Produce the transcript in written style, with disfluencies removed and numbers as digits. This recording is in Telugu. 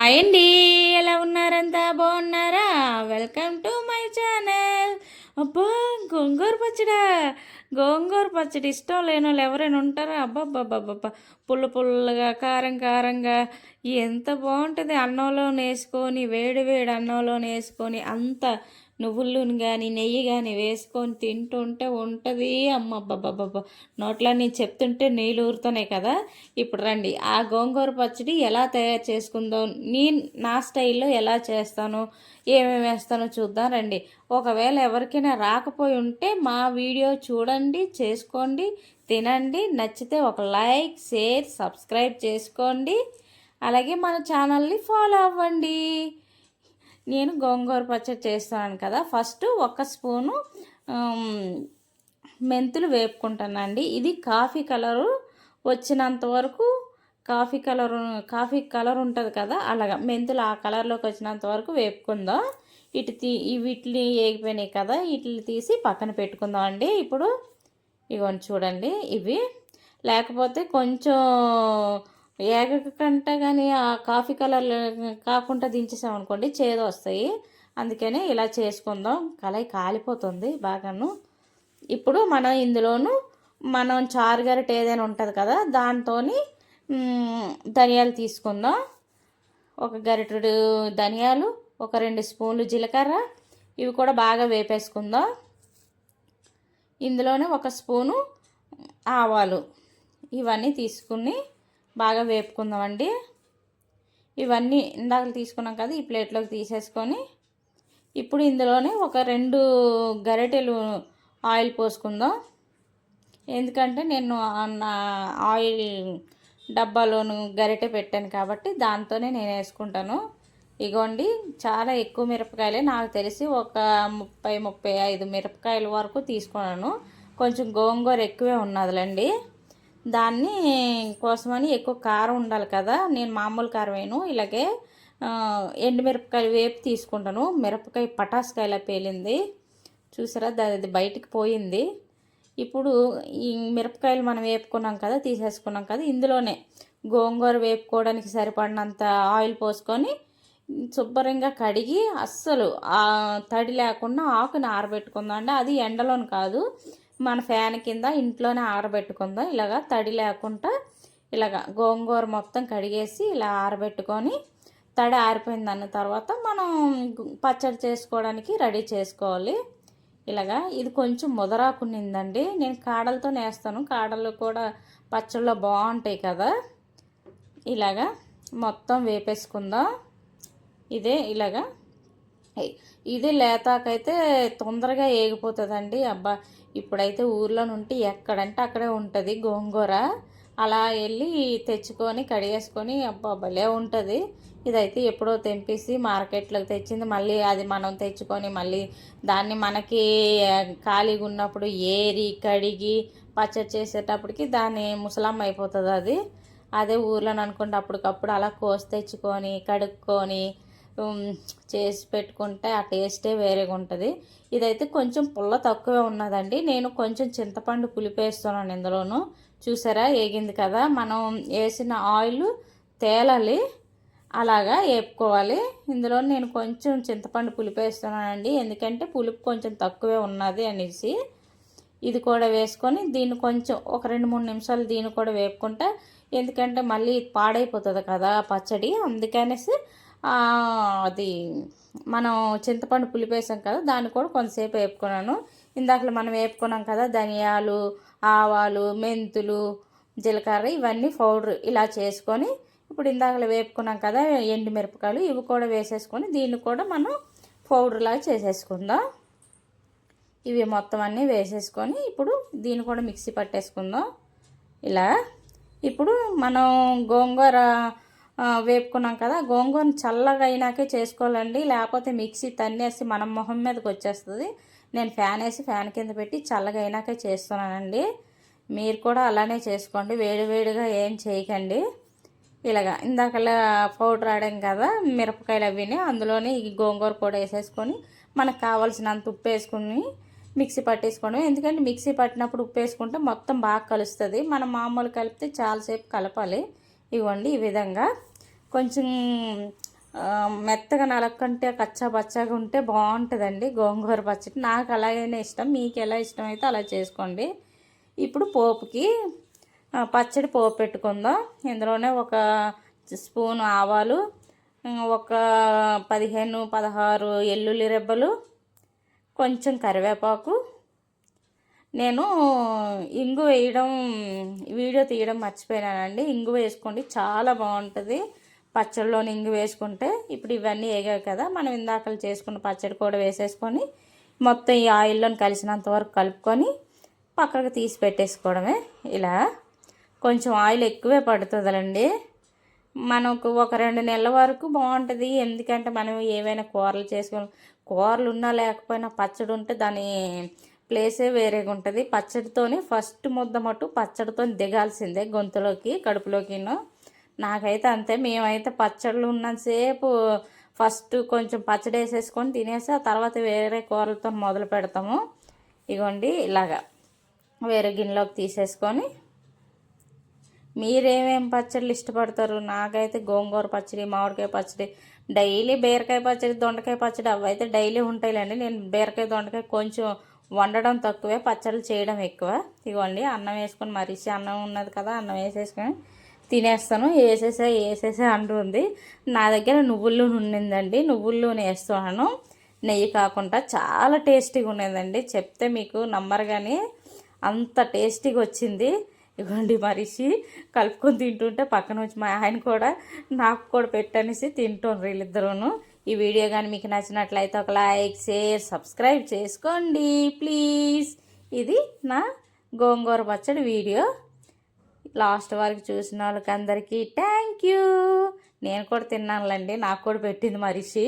అయ్యండి, ఎలా ఉన్నారంతా బాగున్నారా? Welcome to my channel. అబ్బా, గోంగూర పచ్చడా! గోంగూర పచ్చడి ఇష్టం లేని వాళ్ళు ఎవరైనా ఉంటారా? అబ్బాబ్బాబ్బా, పుల్ల పుల్లగా, కారం కారంగా ఎంత బాగుంటుంది. అన్నంలో వేసుకొని, వేడి వేడి అన్నంలో వేసుకొని, అంత నువ్వులను కానీ నెయ్యి కానీ వేసుకొని తింటుంటే ఉంటుంది. అమ్మబ్బబ్బబ్బబ్బా, నోట్లో నేను చెప్తుంటే నీళ్ళు ఊరుతున్నాయి కదా. ఇప్పుడు రండి, ఆ గోంగూర పచ్చడి ఎలా తయారు చేసుకుందో, నేను నా స్టైల్లో ఎలా చేస్తాను, ఏమేమి వేస్తానో చూద్దాం రండి. ఒకవేళ ఎవరికైనా రాకపోయి ఉంటే మా వీడియో చూడండి, చేసుకోండి, తినండి. నచ్చితే ఒక లైక్, షేర్, సబ్స్క్రైబ్ చేసుకోండి. అలాగే మన ఛానల్ని ఫాలో అవ్వండి. నేను గోంగూర పచ్చడి చేస్తున్నాను కదా. ఫస్ట్ ఒక స్పూను మెంతులు వేపుకుంటానండి. ఇది కాఫీ కలరు వచ్చినంత వరకు, కాఫీ కలర్ ఉంటుంది కదా, అలాగా మెంతులు ఆ కలర్లోకి వచ్చినంత వరకు వేపుకుందాం. వీటిని వేగిపోయినాయి కదా, వీటిని తీసి పక్కన పెట్టుకుందాం అండి. ఇప్పుడు ఇవన్నీ చూడండి, ఇవి లేకపోతే కొంచెం ఏగకంట కానీ ఆ కాఫీ కలర్ కాకుండా దించేసామనుకోండి చేదు వస్తాయి. అందుకనే ఇలా చేసుకుందాం. కళాయి కాలిపోతుంది బాగాను. ఇప్పుడు మనం ఇందులోను చారు గరిట ఏదైనా ఉంటుంది కదా, దాంతో ధనియాలు తీసుకుందాం. ఒక గరిటెడు ధనియాలు, ఒక 2 స్పూన్లు జీలకర్ర, ఇవి కూడా బాగా వేపేసుకుందాం. ఇందులోనే 1 స్పూను ఆవాలు, ఇవన్నీ తీసుకుని బాగా వేపుకుందామండి. ఇవన్నీ ఇందాక తీసుకున్నాం కదా, ఈ ప్లేట్లోకి తీసేసుకొని ఇప్పుడు ఇందులోనే ఒక 2 గరిటెలు ఆయిల్ పోసుకుందాం. ఎందుకంటే నేను నా ఆయిల్ డబ్బాలోను గరిటె పెట్టాను కాబట్టి దాంతోనే నేను వేసుకుంటాను. ఇగోండి, చాలా ఎక్కువ మిరపకాయలే, నాకు తెలిసి ఒక 30-35 మిరపకాయల వరకు తీసుకున్నాను. కొంచెం గోంగూర ఎక్కువే ఉన్నదిలేండి. దాన్ని కోసమని ఎక్కువ కారం ఉండాలి కదా, నేను మామూలు కారం వేయను. ఇలాగే ఎండుమిరపకాయలు వేపు తీసుకుంటాను. మిరపకాయ పటాసుకాయలా పేలింది చూసారా, అది బయటికి పోయింది. ఇప్పుడు ఈ మిరపకాయలు మనం వేపుకున్నాం కదా, తీసేసుకున్నాం కదా, ఇందులోనే గోంగూర వేపుకోవడానికి సరిపడినంత ఆయిల్ పోసుకొని శుభ్రంగా కడిగి అస్సలు తడి లేకుండా ఆకుని ఆరబెట్టుకుందాం అండి. అది ఎండలోని కాదు, మన ఫ్యాన్ కింద ఇంట్లోనే ఆరబెట్టుకుందాం. ఇలాగా తడి లేకుండా ఇలాగ గోంగూర మొత్తం కడిగేసి ఇలా ఆరబెట్టుకొని, తడి ఆరిపోయిందన్న తర్వాత మనం పచ్చడి చేసుకోవడానికి రెడీ చేసుకోవాలి. ఇలాగా ఇది కొంచెం ముదరాకునిందండి, నేను కాడలతో వేస్తాను. కాడలు కూడా పచ్చళ్ళలో బాగుంటాయి కదా. ఇలాగా మొత్తం వేపేసుకుందాం. ఇలాగా ఇది లేతాకైతే తొందరగా ఏగిపోతుందండి. అబ్బా, ఇప్పుడైతే ఊర్లో నుండి ఎక్కడంటే అక్కడే ఉంటుంది గోంగూర. అలా వెళ్ళి తెచ్చుకొని కడిగేసుకొని అబ్బా భలే ఉంటుంది. ఇదైతే ఎప్పుడో తెంపేసి మార్కెట్లోకి తెచ్చింది. మళ్ళీ అది మనం తెచ్చుకొని మళ్ళీ దాన్ని మనకి ఖాళీగా ఉన్నప్పుడు ఏరి కడిగి పచ్చడి చేసేటప్పటికి దాన్ని ముసలమ్మ అయిపోతుంది. అదే ఊర్లో అనుకుంటే అప్పటికప్పుడు అలా కోసి తెచ్చుకొని కడుక్కొని చేసి పెట్టుకుంటే ఆ టేస్టే వేరేగా ఉంటుంది. ఇదైతే కొంచెం పుల్ల తక్కువే ఉన్నదండి. నేను కొంచెం చింతపండు పులిపేస్తున్నాను ఇందులోను. చూసారా, ఏగింది కదా. మనం వేసిన ఆయిల్ తేలాలి, అలాగా వేపుకోవాలి. ఇందులో నేను కొంచెం చింతపండు పులిపేస్తున్నానండి, ఎందుకంటే పులుపు కొంచెం తక్కువే ఉన్నది అనేసి. ఇది కూడా వేసుకొని దీన్ని కొంచెం ఒక 2-3 నిమిషాలు దీన్ని కూడా వేపుకుంటే, ఎందుకంటే మళ్ళీ పాడైపోతుంది కదా పచ్చడి. అందుకనేసి అది మనం చింతపండు పులిపేసాం కదా, దాన్ని కూడా కొంతసేపు వేపుకున్నాను. ఇందాక మనం వేపుకున్నాం కదా, ధనియాలు, ఆవాలు, మెంతులు, జీలకర్ర, ఇవన్నీ పౌడర్ ఇలా చేసుకొని ఇప్పుడు ఇందాకలో వేపుకున్నాం కదా ఎండుమిరపకాయలు, ఇవి కూడా వేసేసుకొని దీన్ని కూడా మనం పౌడర్లాగా చేసేసుకుందాం. ఇవి మొత్తం అన్నీ వేసేసుకొని ఇప్పుడు దీన్ని కూడా మిక్సీ పట్టేసుకుందాం. ఇలా ఇప్పుడు మనం గోంగూర వేపుకున్నాం కదా, గోంగూరని చల్లగా అయినాకే చేసుకోవాలండి, లేకపోతే మిక్సీ తన్నేసి మనం మొహం మీదకి వచ్చేస్తుంది. నేను ఫ్యాన్ వేసి ఫ్యాన్ కింద పెట్టి చల్లగా అయినాకే చేస్తున్నానండి. మీరు కూడా అలానే చేసుకోండి, వేడివేడిగా ఏం చేయకండి. ఇలాగా ఇందాకలా పౌడర్ ఆడాం కదా మిరపకాయలు అవిని, అందులోనే ఈ గోంగూర కూడా వేసేసుకొని మనకు కావాల్సినంత ఉప్పు వేసుకుని మిక్సీ పట్టేసుకోవడం. ఎందుకంటే మిక్సీ పట్టినప్పుడు ఉప్పు వేసుకుంటే మొత్తం బాగా కలుస్తుంది. మనం మామూలు కలిపితే చాలాసేపు కలపాలి. ఇవ్వండి, ఈ విధంగా కొంచెం మెత్తగా నలక్కంటే కచ్చా పచ్చాగా ఉంటే బాగుంటుందండి గోంగూర పచ్చడి. నాకు అలాగైనా ఇష్టం, మీకు ఎలా ఇష్టమైతే అలా చేసుకోండి. ఇప్పుడు పోపుకి పచ్చడి పోపు పెట్టుకుందాం. ఇందులోనే ఒక స్పూన్ ఆవాలు, ఒక 15-16 ఎల్లుల్లి రెబ్బలు, కొంచెం కరివేపాకు. నేను ఇంగు వేయడం వీడియో తీయడం మర్చిపోయినానండి. ఇంగు వేసుకోండి, చాలా బాగుంటుంది పచ్చడిలోని ఇంగు వేసుకుంటే. ఇప్పుడు ఇవన్నీ వేగాయి కదా, మనం ఇందాకలు చేసుకున్న పచ్చడి కూడా వేసేసుకొని మొత్తం ఈ ఆయిల్లోని కలిసినంత వరకు కలుపుకొని పక్కకు తీసి పెట్టేసుకోవడమే. ఇలా కొంచెం ఆయిల్ ఎక్కువే పడుతుందండి. మనకు ఒక 2 నెలల వరకు బాగుంటుంది. ఎందుకంటే మనం ఏవైనా కూరలు చేసుకొని, కూరలు ఉన్నా లేకపోయినా పచ్చడి ఉంటే దాని ప్లేసే వేరేగా ఉంటుంది. పచ్చడితోని ఫస్ట్ ముద్ద మట్టు పచ్చడితో దిగాల్సిందే గొంతులోకి, కడుపులోకిను. నాకైతే అంతే. మేమైతే పచ్చళ్ళు ఉన్నంతసేపు ఫస్ట్ కొంచెం పచ్చడి వేసేసుకొని తినేసి ఆ తర్వాత వేరే కూరలతో మొదలు పెడతాము. ఇగోండి ఇలాగా వేరే గిన్నెలోకి తీసేసుకొని, మీరేమేం పచ్చళ్ళు ఇష్టపడతారు? నాకైతే గోంగూర పచ్చడి, మామిడికాయ పచ్చడి, డైలీ బీరకాయ పచ్చడి, దొండకాయ పచ్చడి అవి అయితే డైలీ ఉంటాయిలేండి. నేను బీరకాయ దొండకాయ కొంచెం వండడం తక్కువే, పచ్చళ్ళు చేయడం ఎక్కువ. ఇవ్వండి అన్నం వేసుకొని, మరిచి అన్నం ఉన్నది కదా, అన్నం వేసేసుకొని తినేస్తాను. వేసేసే అంటుంది. నా దగ్గర నువ్వుల నూనె ఉన్నిందండి, నువ్వుల నూనె వేస్తున్నాను, నెయ్యి కాకుండా. చాలా టేస్టీగా ఉండేదండి, చెప్తే మీకు నమ్మరు కానీ అంత టేస్టీగా వచ్చింది. ఇవ్వండి మరిచి కలుపుకొని తింటుంటే పక్కన వచ్చి మా ఆయన కూడా నాకు కూడా పెట్టనేసి తింటుండ్రు వీళ్ళిద్దరూను. ఈ వీడియో కానీ మీకు నచ్చినట్లయితే ఒక లైక్, షేర్, సబ్స్క్రైబ్ చేసుకోండి ప్లీజ్. ఇది నా గోంగూర పచ్చడి వీడియో. లాస్ట్ వరకు చూసిన వాళ్ళకి అందరికీ థ్యాంక్ యూ. నేను కూడా తిన్నానులేండి, నాకు కూడా పెట్టింది మరిచి.